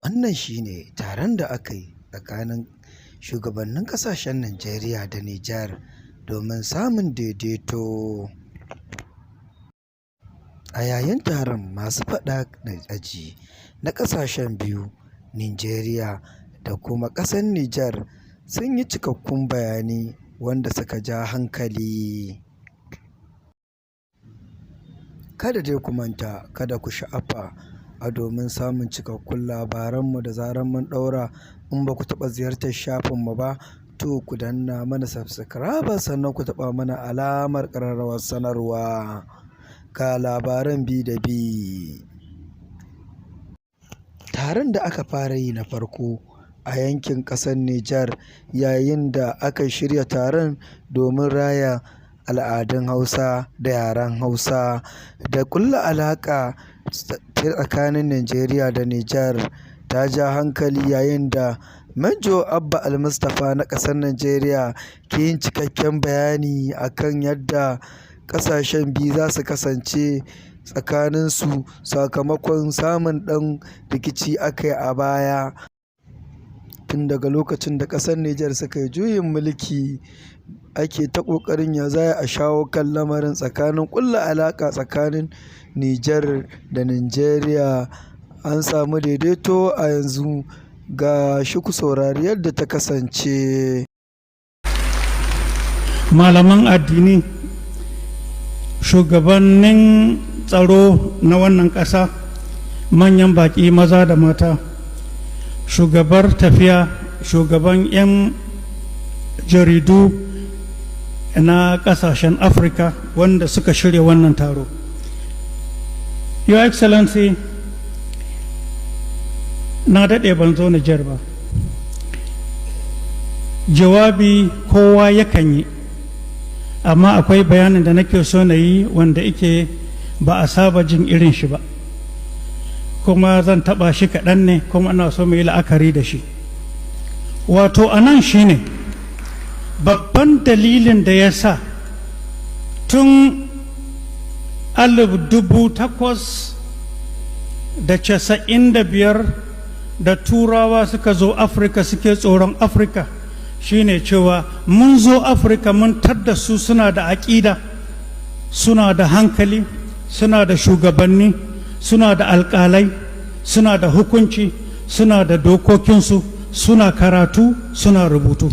Wannan shi ne taron da aka yi tsakanin shugabannin ƙasashen Najeriya da Nijar domin samun daidaito. A yayin taron, masu faɗa a ji na ƙasashen biyu, Nijeriya da kuma ƙasar Nijar, sun yi cikakkun bayani wanda suka ja hankali. Kada dai ku manta, kada ku sha'afa domin samun cikakkun labaranmu da zarar mun ɗaura. In ba ku taɓa ziyartar shafinmu ba, to ku danna mana subscribe sannan ku taɓa mana alamar ƙararrawar sanarwa. Ga labaran bi da bi. Taron da aka fara yi na farko a yankin ƙasar Nijar, yayin da aka shirya taron domin raya al'adun Hausa da yaren Hausa da ƙulla alaƙa tsakanin Najeriya da Nijar, ta ja hankali yayin da Manjo Abba Al-Mustapha na ƙasar Najeriya ke yin cikakken bayani akan yadda ƙasashen biyu za su kasance tsakaninsu sakamakon samun ɗan rikici aka yi a baya. Tun daga lokacin da ƙasar Nijar suka yi juyin mulki, ake ta ƙoƙarin ya za a shawo kan lamarin tsakanin ƙulla alaƙa tsakanin Nijar da Najeriya. An samu daidaito a yanzu, ga shi ku saurari yadda ta kasance. Malaman addini, shugabannin tsaro na wannan ƙasa, manyan baƙi maza da mata, shugabar tafiya, shugaban 'yan jaridu na ƙasashen Afirka wanda suka shirya wannan taro. Your Excellency, na daɗe ban zo Nijar ba. Jawabi kowa yakan yi, amma akwai bayanin da nake so na yi wanda ike ba a saba jin irin shi ba, kuma zan taɓa shi kaɗan ne, kuma ana so mu yi la'akari da shi. Wato a nan shi ne babban dalilin da ya sa tun 1895 da turawa suka zo Afirka suke tsoron Afirka, shine cewa mun zo Afirka mun tadda su suna da aƙida, suna da hankali, suna da shugabanni, suna da alƙalai, suna da hukunci, suna da dokokinsu, suna karatu, suna rubutu.